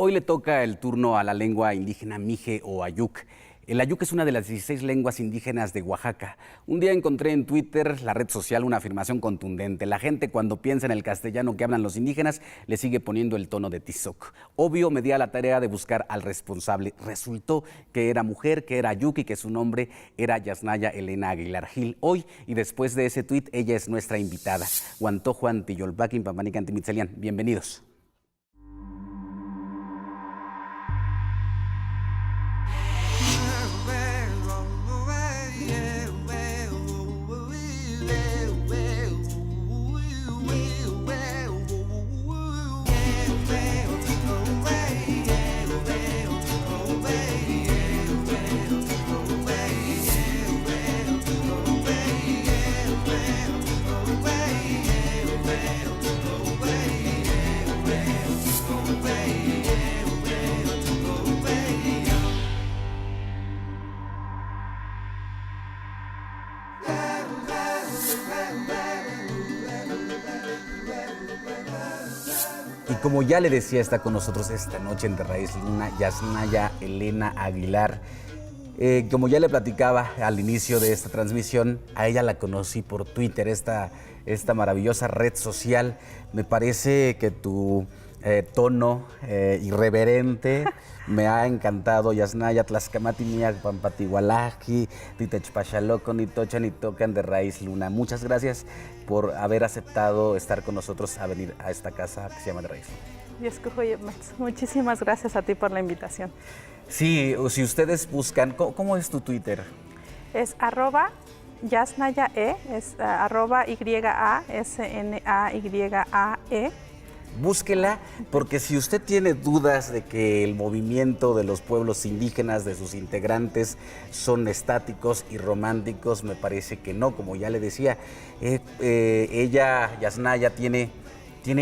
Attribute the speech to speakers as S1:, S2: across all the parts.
S1: Hoy le toca el turno a la lengua indígena Mije o Ayuk. El Ayuk es una de las 16 lenguas indígenas de Oaxaca. Un día encontré en Twitter, la red social, una afirmación contundente. La gente, cuando piensa en el castellano que hablan los indígenas, le sigue poniendo el tono de tizoc. Obvio, me di a la tarea de buscar al responsable. Resultó que era mujer, que era Ayuk y que su nombre era Yasnaya Elena Aguilar Gil. Hoy, y después de ese tuit, ella es nuestra invitada. Huantojuan Tiyolpaquin Pampanican Timitzelian. Bienvenidos. Y como ya le decía, está con nosotros esta noche en De Raíz Luna, Yasnaya Elena Aguilar. Como ya le platicaba al inicio de esta transmisión, a ella la conocí por Twitter, esta maravillosa red social. Me parece que tu tono irreverente me ha encantado. Yasnaya, Tlaxcamati, Miak, Pampatihualaji, Titechpachaloco, Nitocha, Nitocan, De Raíz Luna. Muchas gracias por haber aceptado estar con nosotros a venir a esta casa que se llama De Raíz Luna.
S2: Muchísimas gracias a ti por la invitación.
S1: Sí, si ustedes buscan, ¿cómo es tu Twitter?
S2: Es @YasnayaE, es @YASNAYAE.
S1: Búsquela, porque si usted tiene dudas de que el movimiento de los pueblos indígenas, de sus integrantes, son estáticos y románticos, me parece que no. Como ya le decía, ella, Yasnaya, tiene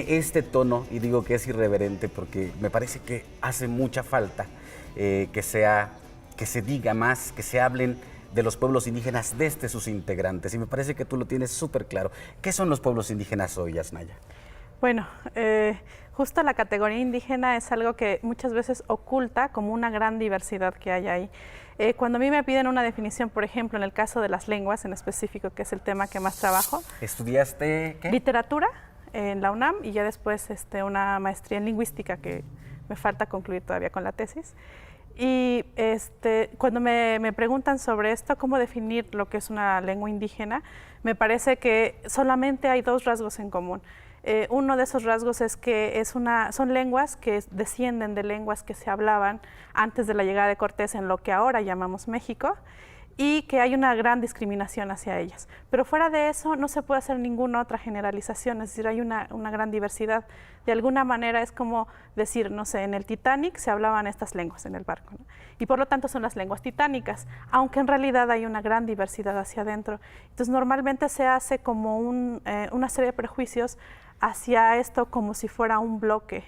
S1: este tono, y digo que es irreverente porque me parece que hace mucha falta que se diga más, que se hablen de los pueblos indígenas desde sus integrantes, y me parece que tú lo tienes súper claro. ¿Qué son los pueblos indígenas hoy, Yasnaya?
S2: Bueno, justo la categoría indígena es algo que muchas veces oculta como una gran diversidad que hay ahí. Cuando a mí me piden una definición, por ejemplo, en el caso de las lenguas en específico, que es el tema que más trabajo.
S1: ¿Estudiaste qué?
S2: Literatura en la UNAM, y ya después una maestría en lingüística que me falta concluir todavía con la tesis. Y cuando me preguntan sobre esto, cómo definir lo que es una lengua indígena, me parece que solamente hay dos rasgos en común. Uno de esos rasgos es que son lenguas que descienden de lenguas que se hablaban antes de la llegada de Cortés en lo que ahora llamamos México, y que hay una gran discriminación hacia ellas. Pero fuera de eso no se puede hacer ninguna otra generalización, es decir, hay una gran diversidad. De alguna manera es como decir, no sé, en el Titanic se hablaban estas lenguas en el barco, ¿no? Y por lo tanto son las lenguas titánicas, aunque en realidad hay una gran diversidad hacia adentro. Entonces normalmente se hace como una serie de prejuicios hacia esto como si fuera un bloque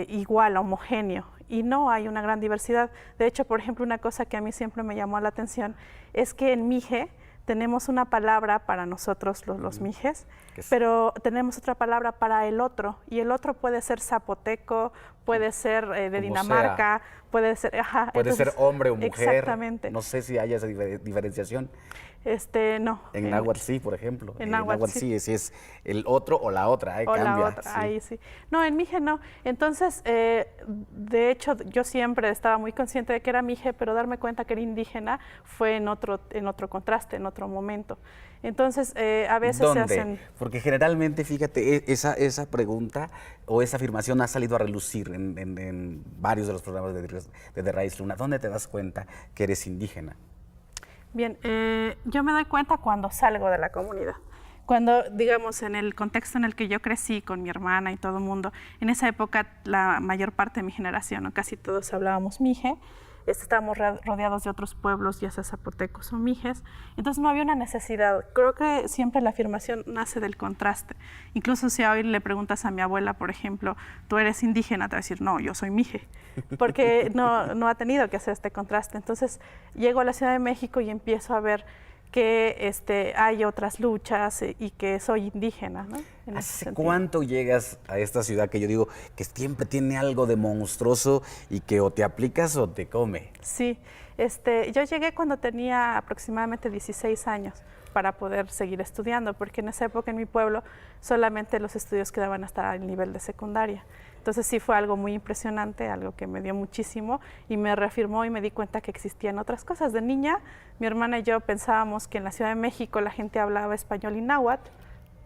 S2: igual, homogéneo, y no, hay una gran diversidad. De hecho, por ejemplo, una cosa que a mí siempre me llamó la atención es que en Mije tenemos una palabra para nosotros los mijes, pero tenemos otra palabra para el otro, y el otro puede ser zapoteco, puede ser de Dinamarca, puede ser...
S1: puede ser hombre o mujer.
S2: Exactamente.
S1: No sé si hay esa diferenciación.
S2: No.
S1: En náhuatl sí, por ejemplo.
S2: En náhuatl
S1: sí, si es el otro o la otra,
S2: o
S1: cambia.
S2: La otra, sí. Ahí sí. No, en Mije no. Entonces, de hecho, yo siempre estaba muy consciente de que era Mije, pero darme cuenta que era indígena fue en otro contraste, en otro momento. Entonces, a veces
S1: ¿dónde?
S2: se hacen...
S1: Porque generalmente, fíjate, esa pregunta o esa afirmación ha salido a relucir en varios de los programas de De Raíz Luna. ¿Dónde te das cuenta que eres indígena?
S2: Bien, yo me doy cuenta cuando salgo de la comunidad. Cuando, digamos, en el contexto en el que yo crecí con mi hermana y todo el mundo, en esa época la mayor parte de mi generación, ¿no? Casi todos hablábamos Mije, estábamos rodeados de otros pueblos, ya sea zapotecos o mijes, entonces no había una necesidad. Creo que siempre la afirmación nace del contraste. Incluso si hoy le preguntas a mi abuela, por ejemplo, ¿tú eres indígena? Te va a decir, no, yo soy mije, porque no ha tenido que hacer este contraste. Entonces llego a la Ciudad de México y empiezo a ver que hay otras luchas y que soy indígena, ¿no?
S1: ¿Hace cuánto llegas a esta ciudad que yo digo que siempre tiene algo de monstruoso y que o te aplicas o te come?
S2: Sí, yo llegué cuando tenía aproximadamente 16 años para poder seguir estudiando, porque en esa época en mi pueblo solamente los estudios quedaban hasta el nivel de secundaria. Entonces sí fue algo muy impresionante, algo que me dio muchísimo y me reafirmó y me di cuenta que existían otras cosas. De niña, mi hermana y yo pensábamos que en la Ciudad de México la gente hablaba español y náhuatl,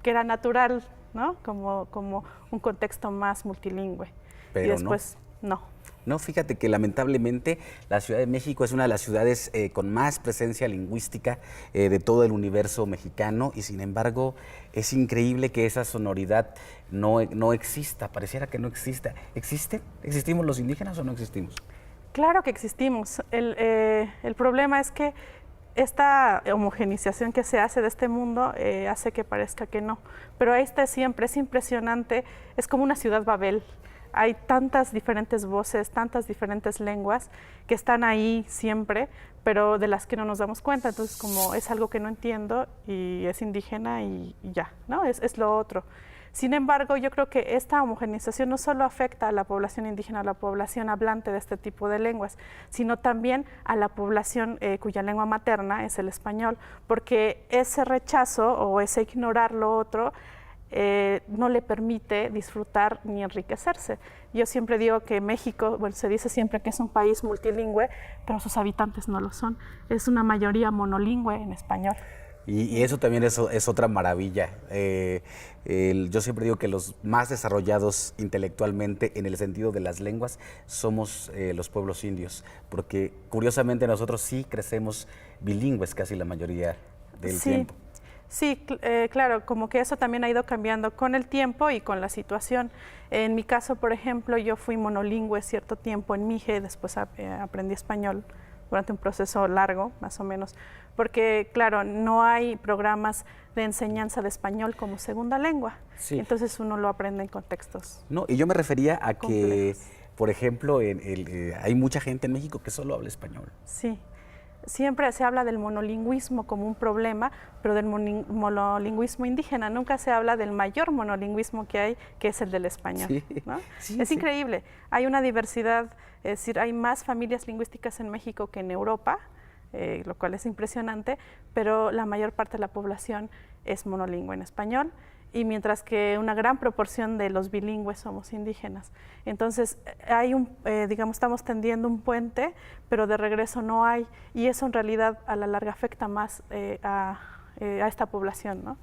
S2: que era natural, ¿no? Como un contexto más multilingüe.
S1: Pero
S2: y después, no.
S1: No, fíjate que lamentablemente la Ciudad de México es una de las ciudades con más presencia lingüística de todo el universo mexicano y sin embargo es increíble que esa sonoridad no exista, pareciera que no exista. ¿Existe? ¿Existimos los indígenas o no existimos?
S2: Claro que existimos. El problema es que esta homogeneización que se hace de este mundo hace que parezca que no. Pero ahí está siempre, es impresionante, es como una ciudad Babel. Hay tantas diferentes voces, tantas diferentes lenguas que están ahí siempre, pero de las que no nos damos cuenta. Entonces, como es algo que no entiendo y es indígena y ya, ¿no? Es lo otro. Sin embargo, yo creo que esta homogeneización no solo afecta a la población indígena, a la población hablante de este tipo de lenguas, sino también a la población cuya lengua materna es el español, porque ese rechazo o ese ignorar lo otro no le permite disfrutar ni enriquecerse. Yo siempre digo que México, bueno, se dice siempre que es un país multilingüe, pero sus habitantes no lo son. Es una mayoría monolingüe en español.
S1: Y eso también es otra maravilla. Yo siempre digo que los más desarrollados intelectualmente en el sentido de las lenguas somos los pueblos indios, porque curiosamente nosotros sí crecemos bilingües casi la mayoría del tiempo.
S2: Sí, claro, como que eso también ha ido cambiando con el tiempo y con la situación. En mi caso, por ejemplo, yo fui monolingüe cierto tiempo en Mije, después aprendí español durante un proceso largo, más o menos, porque, claro, no hay programas de enseñanza de español como segunda lengua. Sí. Entonces uno lo aprende en contextos.
S1: No, y yo me refería a
S2: complejos.
S1: Que, por ejemplo, hay mucha gente en México que solo habla español.
S2: Sí. Siempre se habla del monolingüismo como un problema, pero del monolingüismo indígena. Nunca se habla del mayor monolingüismo que hay, que es el del español. Sí, ¿no? Es increíble. Hay una diversidad, es decir, hay más familias lingüísticas en México que en Europa, lo cual es impresionante, pero la mayor parte de la población es monolingüe en español. Y mientras que una gran proporción de los bilingües somos indígenas. Entonces, hay digamos, estamos tendiendo un puente, pero de regreso no hay, y eso en realidad a la larga afecta más a esta población, ¿no?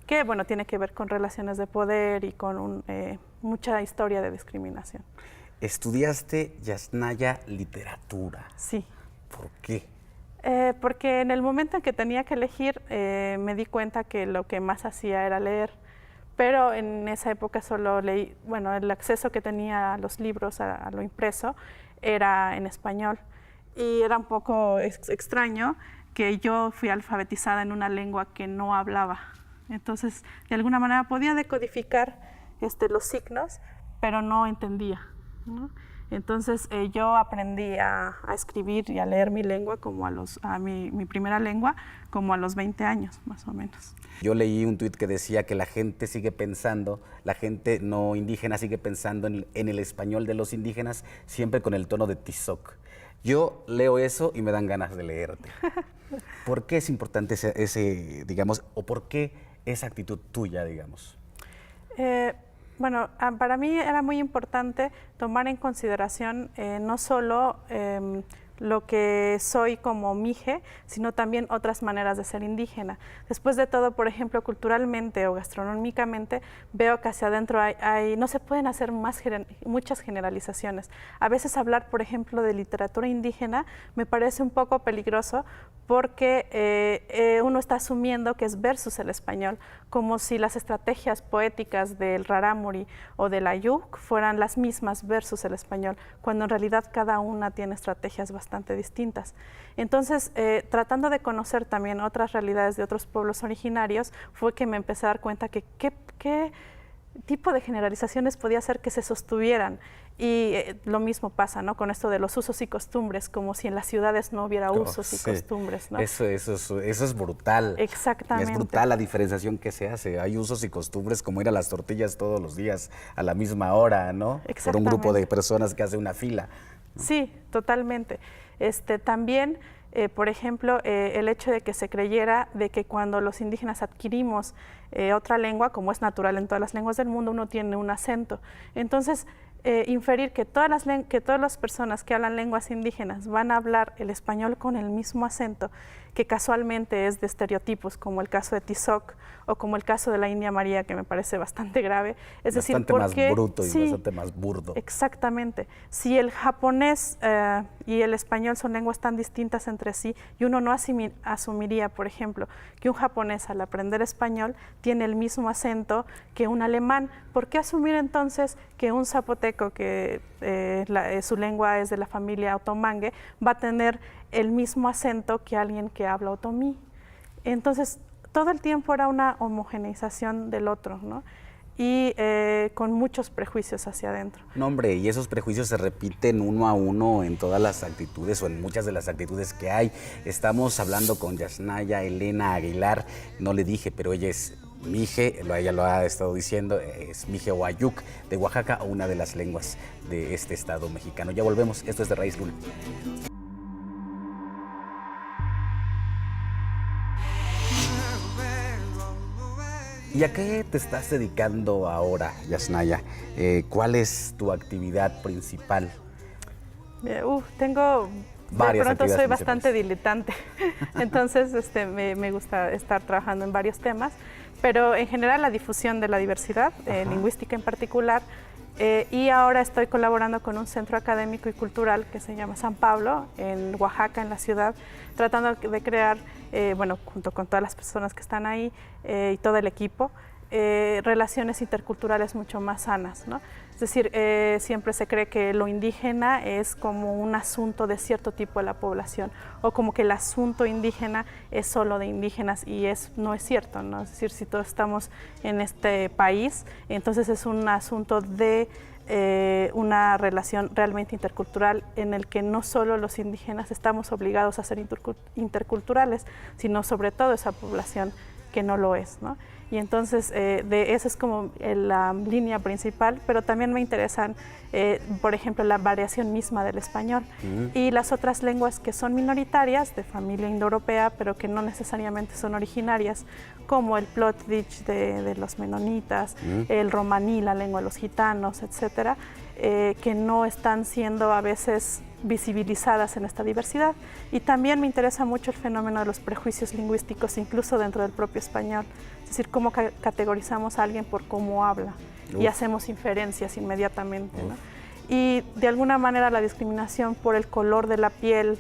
S2: Que, bueno, tiene que ver con relaciones de poder y con mucha historia de discriminación.
S1: Estudiaste, Yasnaya, literatura.
S2: Sí.
S1: ¿Por qué?
S2: Porque en el momento en que tenía que elegir, me di cuenta que lo que más hacía era leer. Pero en esa época solo leí, bueno, el acceso que tenía a los libros, a lo impreso, era en español. Y era un poco extraño que yo fui alfabetizada en una lengua que no hablaba. Entonces, de alguna manera podía decodificar los signos, pero no entendía, ¿no? Entonces, yo aprendí a escribir y a leer mi lengua, como mi primera lengua, como a los 20 años, más o menos.
S1: Yo leí un tuit que decía que la gente sigue pensando, la gente no indígena sigue pensando en el español de los indígenas, siempre con el tono de Tizoc. Yo leo eso y me dan ganas de leerte. ¿Por qué es importante ese, digamos, o por qué esa actitud tuya, digamos?
S2: Bueno, para mí era muy importante tomar en consideración no solo lo que soy como mije, sino también otras maneras de ser indígena. Después de todo, por ejemplo, culturalmente o gastronómicamente, veo que hacia adentro no se pueden hacer muchas generalizaciones. A veces hablar, por ejemplo, de literatura indígena me parece un poco peligroso porque uno está asumiendo que es versus el español, como si las estrategias poéticas del rarámuri o del ayuk fueran las mismas versus el español, cuando en realidad cada una tiene estrategias bastante distintas. Entonces, tratando de conocer también otras realidades de otros pueblos originarios, fue que me empecé a dar cuenta que tipo de generalizaciones podía hacer que se sostuvieran. Y lo mismo pasa, ¿no?, con esto de los usos y costumbres, como si en las ciudades no hubiera usos y costumbres, ¿no?
S1: Eso es brutal.
S2: Exactamente.
S1: Es brutal la diferenciación que se hace. Hay usos y costumbres como ir a las tortillas todos los días a la misma hora, ¿no? Por un grupo de personas que hace una fila.
S2: Sí, totalmente. También, por ejemplo, el hecho de que se creyera de que cuando los indígenas adquirimos otra lengua, como es natural en todas las lenguas del mundo, uno tiene un acento. Entonces, inferir que todas las personas que hablan lenguas indígenas van a hablar el español con el mismo acento, que casualmente es de estereotipos, como el caso de Tizoc o como el caso de la India María, que me parece bastante grave. Es decir,
S1: bastante más bruto y bastante más burdo.
S2: Exactamente. Si el japonés y el español son lenguas tan distintas entre sí, y uno no asumiría, por ejemplo, que un japonés al aprender español tiene el mismo acento que un alemán, ¿por qué asumir entonces que un zapoteco, que su lengua es de la familia otomangue, va a tener el mismo acento que alguien que habla otomí? Entonces, todo el tiempo era una homogeneización del otro, ¿no? Y con muchos prejuicios hacia adentro.
S1: No, hombre, y esos prejuicios se repiten uno a uno en todas las actitudes o en muchas de las actitudes que hay. Estamos hablando con Yasnaya Elena Aguilar, no le dije, pero ella es Mije, ella lo ha estado diciendo, es Mije Oyuk de Oaxaca, una de las lenguas de este estado mexicano. Ya volvemos, esto es de Raíz Luna. ¿Y a qué te estás dedicando ahora, Yasnaya? ¿Cuál es tu actividad principal?
S2: Tengo...
S1: Varias
S2: de pronto soy
S1: actividades
S2: bastante diletante, entonces me gusta estar trabajando en varios temas, pero en general la difusión de la diversidad, lingüística en particular, y ahora estoy colaborando con un centro académico y cultural que se llama San Pablo, en Oaxaca, en la ciudad, tratando de crear, junto con todas las personas que están ahí y todo el equipo, relaciones interculturales mucho más sanas, ¿no? Es decir, siempre se cree que lo indígena es como un asunto de cierto tipo de la población, o como que el asunto indígena es solo de indígenas, y no es cierto, ¿no? Es decir, si todos estamos en este país, entonces es un asunto de una relación realmente intercultural, en el que no solo los indígenas estamos obligados a ser interculturales, sino sobre todo esa población que no lo es, ¿no? Y entonces esa es como la línea principal, pero también me interesan, por ejemplo, la variación misma del español y las otras lenguas que son minoritarias, de familia indoeuropea, pero que no necesariamente son originarias, como el Plotdich de los menonitas, el romaní, la lengua de los gitanos, etcétera, que no están siendo a veces visibilizadas en esta diversidad. Y también me interesa mucho el fenómeno de los prejuicios lingüísticos, incluso dentro del propio español. Es decir, cómo categorizamos a alguien por cómo habla y hacemos inferencias inmediatamente, ¿no? Y de alguna manera la discriminación por el color de la piel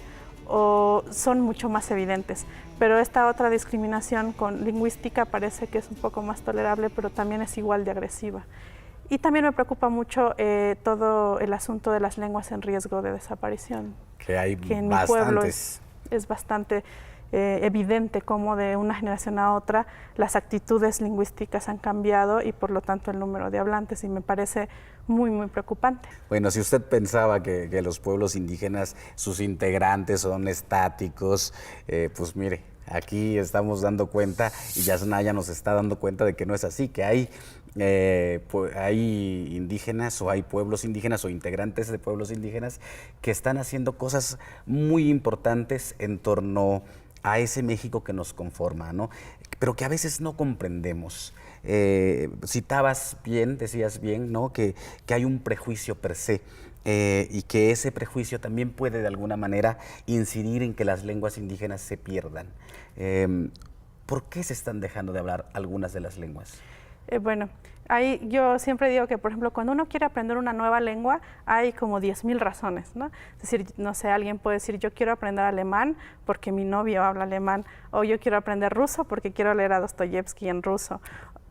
S2: son mucho más evidentes. Pero esta otra discriminación con lingüística parece que es un poco más tolerable, pero también es igual de agresiva. Y también me preocupa mucho todo el asunto de las lenguas en riesgo de desaparición.
S1: Que hay
S2: que en mi pueblo es bastante evidente cómo de una generación a otra las actitudes lingüísticas han cambiado y por lo tanto el número de hablantes, y me parece muy, muy preocupante.
S1: Bueno, si usted pensaba que los pueblos indígenas, sus integrantes son estáticos, pues mire, aquí estamos dando cuenta, y Yasnaya nos está dando cuenta de que no es así, que hay indígenas, o hay pueblos indígenas o integrantes de pueblos indígenas que están haciendo cosas muy importantes en torno a ese México que nos conforma, ¿no? Pero que a veces no comprendemos. Citabas bien, decías bien, ¿no? Que hay un prejuicio per se, y que ese prejuicio también puede de alguna manera incidir en que las lenguas indígenas se pierdan. ¿Por qué se están dejando de hablar algunas de las lenguas?
S2: Yo siempre digo que, por ejemplo, cuando uno quiere aprender una nueva lengua, hay como 10,000 razones, ¿no? Es decir, no sé, alguien puede decir, yo quiero aprender alemán porque mi novio habla alemán, o yo quiero aprender ruso porque quiero leer a Dostoyevsky en ruso.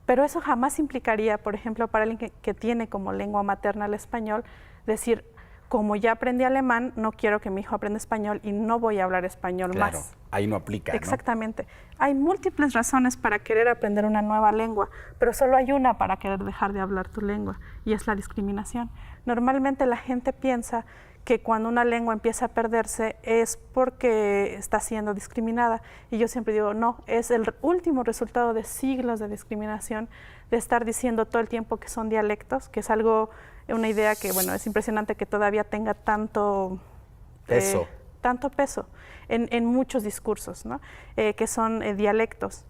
S2: Pero eso jamás implicaría, por ejemplo, para alguien que tiene como lengua materna el español, decir, como ya aprendí alemán, no quiero que mi hijo aprenda español y no voy a hablar español más.
S1: ahí no aplica, ¿no?
S2: Exactamente. Hay múltiples razones para querer aprender una nueva lengua, pero solo hay una para querer dejar de hablar tu lengua, y es la discriminación. Normalmente la gente piensa que cuando una lengua empieza a perderse es porque está siendo discriminada. Y yo siempre digo, no, es el último resultado de siglos de discriminación, de estar diciendo todo el tiempo que son dialectos, que es algo, una idea que, bueno, es impresionante que todavía tenga tanto
S1: peso.
S2: Tanto peso en muchos discursos, ¿no? Que son dialectos.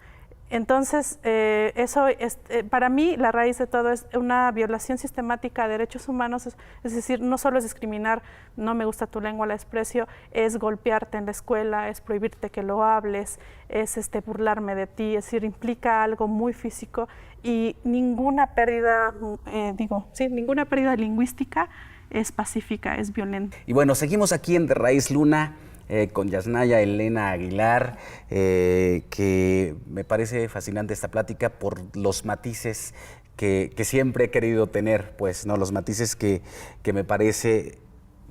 S2: Entonces, eso es, para mí, la raíz de todo es una violación sistemática de derechos humanos, es decir, no solo es discriminar, no me gusta tu lengua, la desprecio, es golpearte en la escuela, es prohibirte que lo hables, es burlarme de ti, es decir, implica algo muy físico y ninguna pérdida, ninguna pérdida lingüística es pacífica, es violenta.
S1: Y bueno, seguimos aquí en De Raíz Luna, con Yasnaya Elena Aguilar, que me parece fascinante esta plática por los matices que siempre he querido tener, pues, ¿no? Los matices que me parece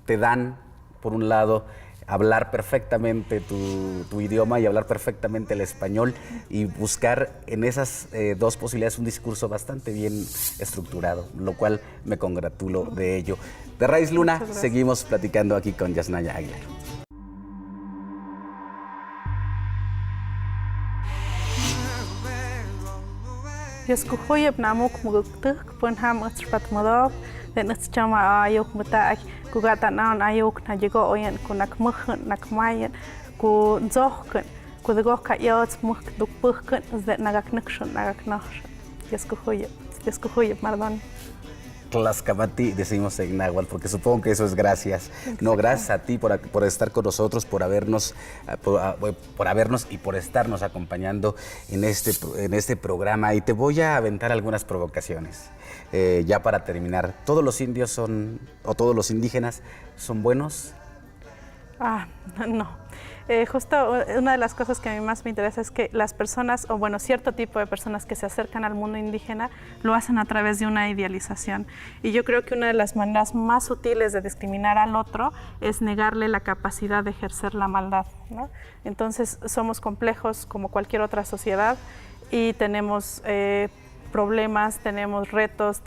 S1: te dan, por un lado, hablar perfectamente tu idioma y hablar perfectamente el español y buscar en esas dos posibilidades un discurso bastante bien estructurado, lo cual me congratulo de ello. De Raíz Luna, seguimos platicando aquí con Yasnaya Aguilar.
S2: Yaskuhoyab namuk muguk pun ham utspat modok dan utschama ayok muta kugata naon ayok na jego oyen kunak muhn nak mayen ku zohken ku de goka yots muh duk puhken zde nagak nakshun nagak nash Yaskuhoyab mardon.
S1: Tlaxcamati decimos en náhuatl, porque supongo que eso es gracias. No, gracias a ti por estar con nosotros, por habernos y por estarnos acompañando en este programa. Y te voy a aventar algunas provocaciones. Ya para terminar, ¿todos los indios o todos los indígenas son buenos?
S2: No. Justo una de las cosas que a mí más me interesa es que las personas, o bueno, cierto tipo de personas que se acercan al mundo indígena lo hacen a través de una idealización. Y yo creo que una de las maneras más sutiles de discriminar al otro es negarle la capacidad de ejercer la maldad, ¿no? Entonces somos complejos como cualquier otra sociedad y tenemos problemas, tenemos retos,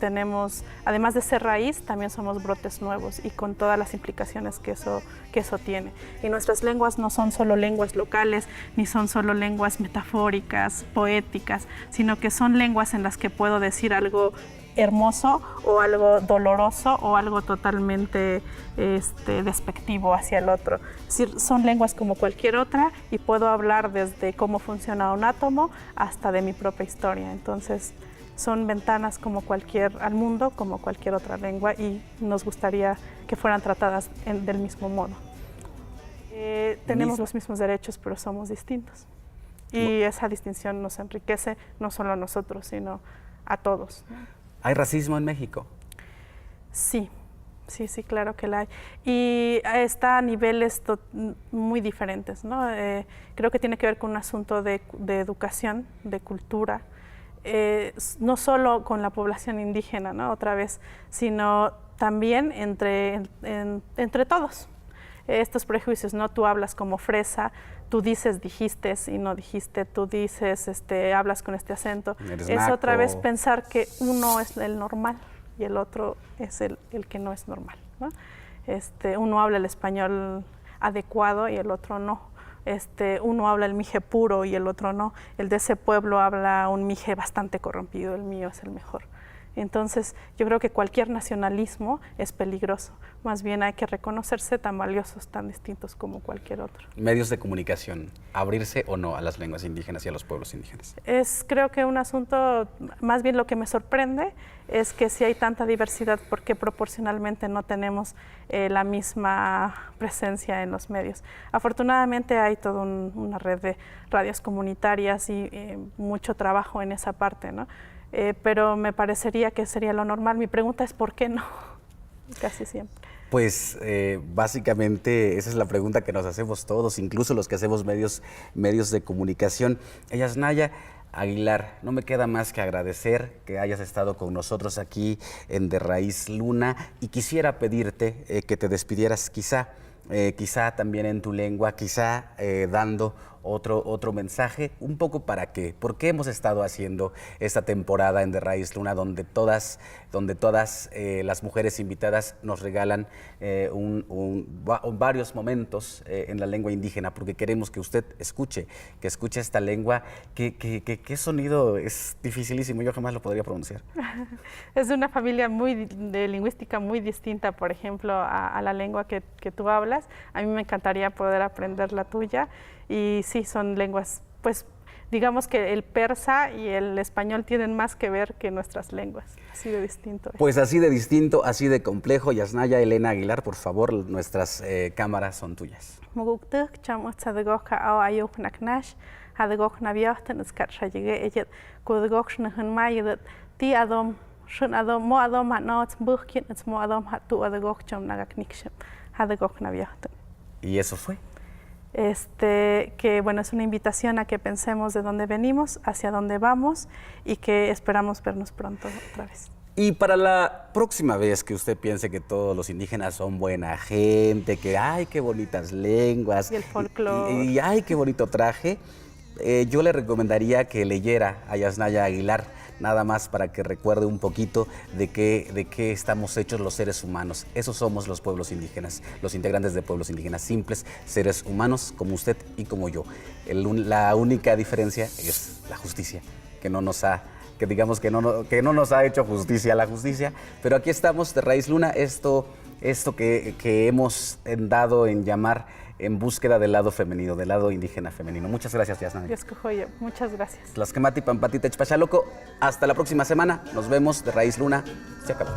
S2: además de ser raíz, también somos brotes nuevos y con todas las implicaciones que eso tiene. Y nuestras lenguas no son solo lenguas locales, ni son solo lenguas metafóricas, poéticas, sino que son lenguas en las que puedo decir algo hermoso o algo doloroso o algo totalmente despectivo hacia el otro. Es decir, son lenguas como cualquier otra y puedo hablar desde cómo funciona un átomo hasta de mi propia historia. Entonces, son ventanas al mundo como cualquier otra lengua y nos gustaría que fueran tratadas del mismo modo. Tenemos los mismos derechos, pero somos distintos. Y esa distinción nos enriquece no solo a nosotros, sino a todos.
S1: ¿Hay racismo en México?
S2: Sí, claro que la hay. Y está a niveles muy diferentes, ¿no? Creo que tiene que ver con un asunto de educación, de cultura, no solo con la población indígena, ¿no? Otra vez, sino también entre todos. Estos prejuicios, ¿no? Tú hablas como fresa, tú dices dijiste y no dijiste, tú dices, hablas con este acento. Es otra vez pensar que uno es el normal y el otro es el que no es normal, ¿no? Uno habla el español adecuado y el otro no. Uno habla el mije puro y el otro no. El de ese pueblo habla un mije bastante corrompido, el mío es el mejor. Entonces, yo creo que cualquier nacionalismo es peligroso. Más bien hay que reconocerse tan valiosos, tan distintos como cualquier otro.
S1: Medios de comunicación, ¿abrirse o no a las lenguas indígenas y a los pueblos indígenas?
S2: Creo que un asunto, más bien lo que me sorprende es que si hay tanta diversidad, ¿por qué proporcionalmente no tenemos la misma presencia en los medios? Afortunadamente hay toda una red de radios comunitarias y mucho trabajo en esa parte, ¿no? Pero me parecería que sería lo normal. Mi pregunta es ¿por qué no? Casi siempre.
S1: Pues básicamente esa es la pregunta que nos hacemos todos, incluso los que hacemos medios de comunicación. Yasnaya Aguilar, no me queda más que agradecer que hayas estado con nosotros aquí en De Raíz Luna y quisiera pedirte que te despidieras quizá también en tu lengua, quizá dando otro mensaje, un poco para qué, por qué hemos estado haciendo esta temporada en De Raíz Luna, donde todas las mujeres invitadas nos regalan varios momentos en la lengua indígena, porque queremos que usted escuche esta lengua, que sonido es dificilísimo, yo jamás lo podría pronunciar.
S2: Es una familia de lingüística muy distinta, por ejemplo, a la lengua que tú hablas. A mí me encantaría poder aprender la tuya y sí, son lenguas, pues digamos que el persa y el español tienen más que ver que nuestras lenguas, así de distinto.
S1: Pues así de distinto, así de complejo. Yasnaya Elena Aguilar, por favor, nuestras cámaras son tuyas. Y eso fue.
S2: Que bueno, es una invitación a que pensemos de dónde venimos, hacia dónde vamos y que esperamos vernos pronto otra vez.
S1: Y para la próxima vez que usted piense que todos los indígenas son buena gente, que ay, qué bonitas lenguas.
S2: Y el folclore.
S1: Y ay, qué bonito traje, yo le recomendaría que leyera a Yasnaya Aguilar, nada más para que recuerde un poquito de qué estamos hechos los seres humanos. Esos somos los pueblos indígenas, los integrantes de pueblos indígenas, simples seres humanos como usted y como yo. La única diferencia es la justicia, que no nos ha hecho justicia la justicia, pero aquí estamos de Raíz Luna, esto que hemos dado en llamar en búsqueda del lado femenino, del lado indígena femenino. Muchas gracias, Yasnaya.
S2: Muchas gracias.
S1: Tlaxcamati, Pampati, Techpachaloco. Hasta la próxima semana. Nos vemos de Raíz Luna. Se acabó.